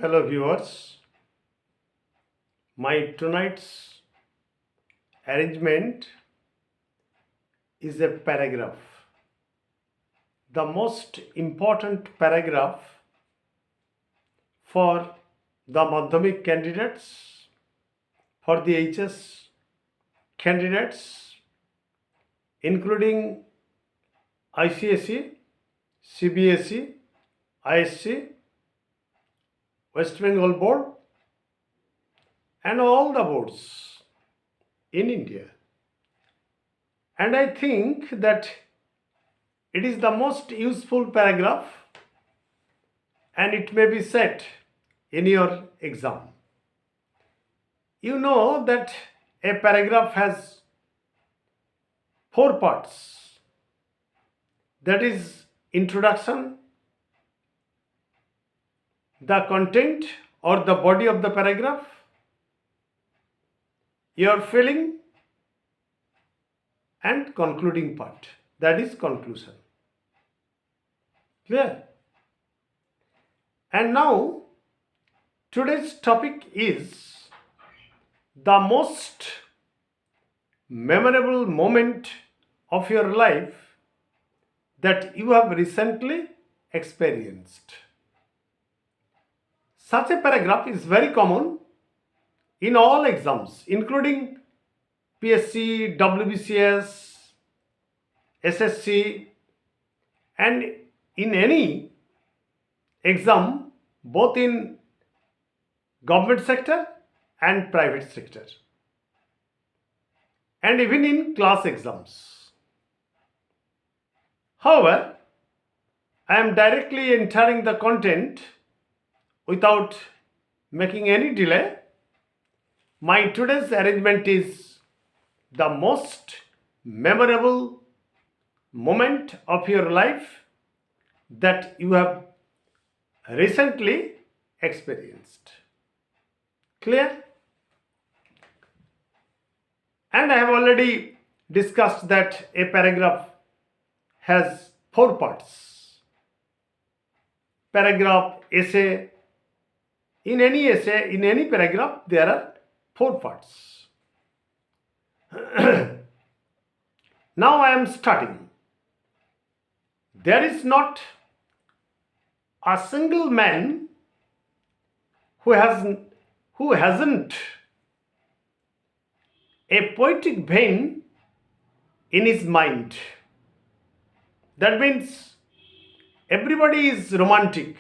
Hello viewers, my tonight's arrangement is a paragraph. The most important paragraph for the Madhyamik candidates, for the HS candidates, including ICSE, CBSE, ISC, West Bengal Board, and all the boards in India. And I think that it is the most useful paragraph and it may be set in your exam. You know that a paragraph has four parts. That is introduction, the content or the body of the paragraph, your feeling, and concluding part, that is conclusion. Clear? And now today's topic is the most memorable moment of your life that you have recently experienced. Such a paragraph is very common in all exams, including PSC, WBCS, SSC, and in any exam, both in government sector and private sector, and even in class exams. However, I am directly entering the content without making any delay. My today's arrangement is the most memorable moment of your life that you have recently experienced. Clear? And I have already discussed that a paragraph has four parts. Paragraph, essay. In any essay, in any paragraph, there are four parts. Now I am starting. There is not a single man who hasn't a poetic vein in his mind. That means everybody is romantic.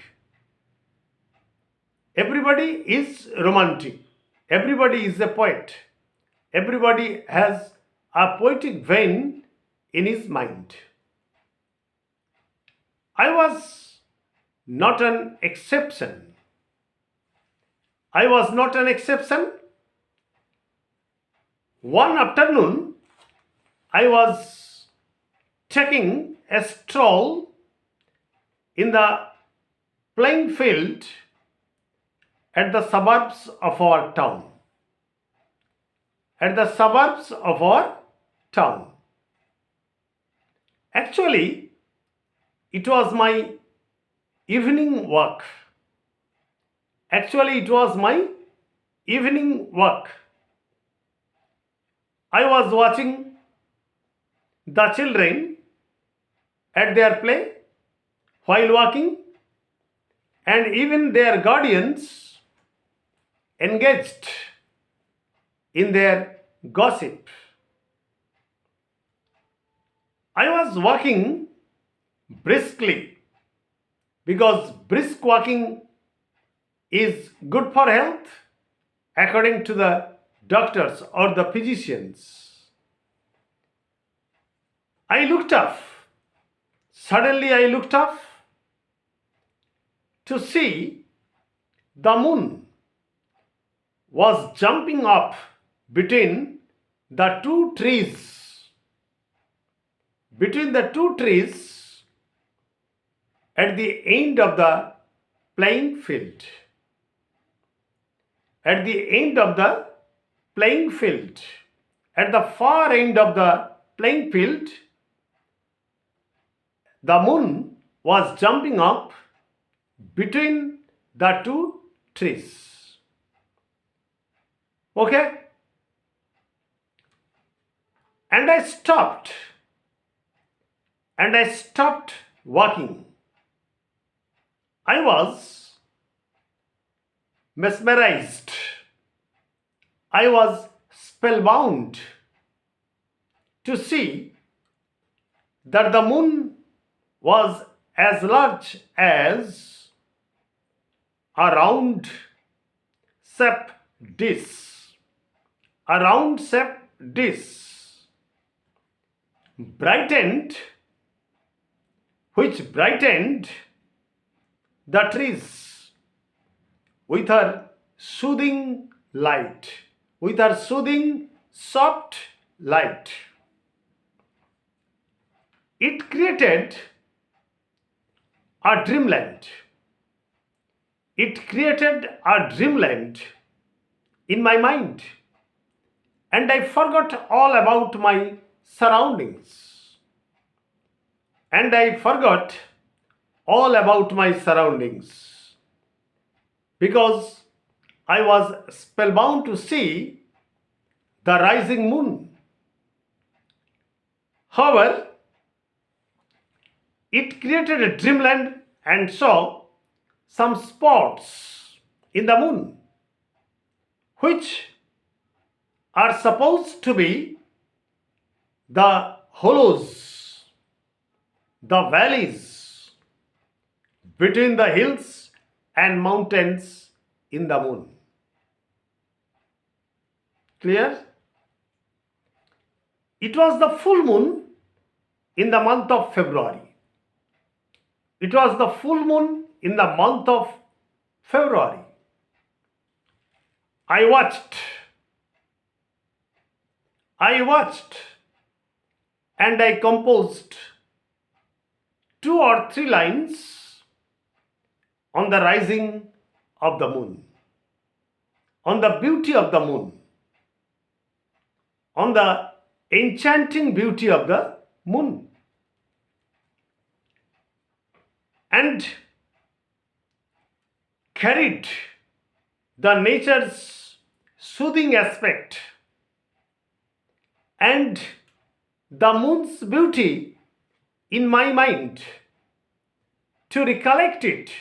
Everybody is romantic. Everybody is a poet. Everybody has a poetic vein in his mind. I was not an exception. I was not an exception. One afternoon, I was taking a stroll in the playing field at the suburbs of our town. At the suburbs of our town. Actually, it was my evening walk. Actually, it was my evening walk. I was watching the children at their play while walking, and even their guardians engaged in their gossip. I was walking briskly because brisk walking is good for health according to the doctors or the physicians. I looked up. Suddenly I looked up to see the moon was jumping up between the two trees. Between the two trees at the end of the playing field. At the end of the playing field. At the far end of the playing field, the moon was jumping up between the two trees. Okay? And I stopped. And I stopped walking. I was mesmerized. I was spellbound to see that the moon was as large as a round shaped dish. A round shaped dish brightened, which brightened the trees with her soothing light, with her soothing soft light. It created a dreamland. It created a dreamland in my mind, and I forgot all about my surroundings. And I forgot all about my surroundings because I was spellbound to see the rising moon. However, it created a dreamland and saw some spots in the moon, which are supposed to be the hollows, the valleys between the hills and mountains in the moon. Clear? It was the full moon in the month of February. It was the full moon in the month of February. I watched, and I composed 2 or 3 lines on the rising of the moon, on the beauty of the moon, on the enchanting beauty of the moon. And carried the nature's soothing aspect and the moon's beauty in my mind to recollect it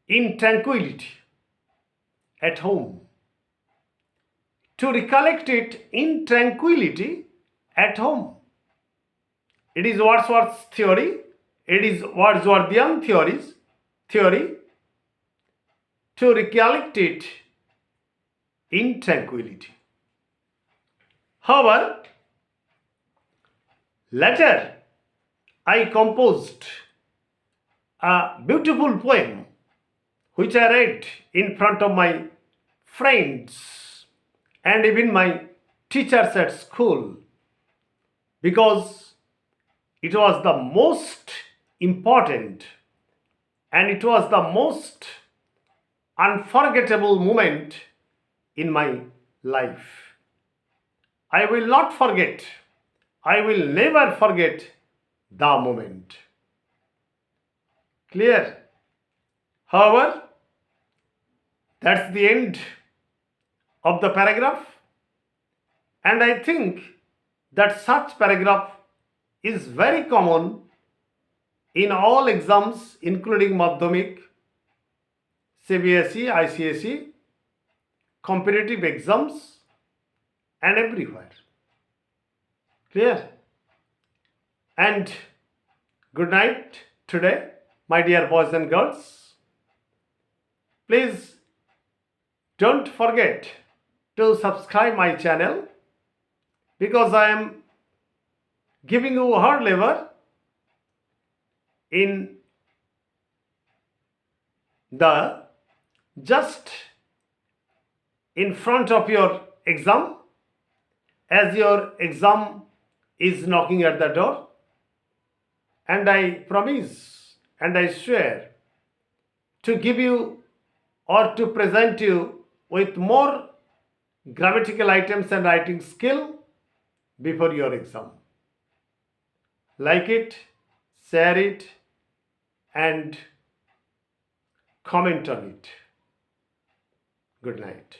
in tranquility at home. To recollect it in tranquility at home. It is Wordsworth's theory. It is Wordsworthian theory to recollect it in tranquility. However, later I composed a beautiful poem which I read in front of my friends and even my teachers at school because it was the most important and it was the most unforgettable moment in my life. I will not forget, I will never forget the moment. Clear? However, that's the end of the paragraph, and I think that such paragraph is very common in all exams including Madhyamik, CBSE, ICSE, competitive exams and everywhere. Clear? And good night today, my dear boys and girls. Please don't forget to subscribe my channel because I am giving you hard labor in the just in front of your exam as your exam is knocking at the door, and I promise and I swear to give you or to present you with more grammatical items and writing skill before your exam. Like it, share it and comment on it. Good night.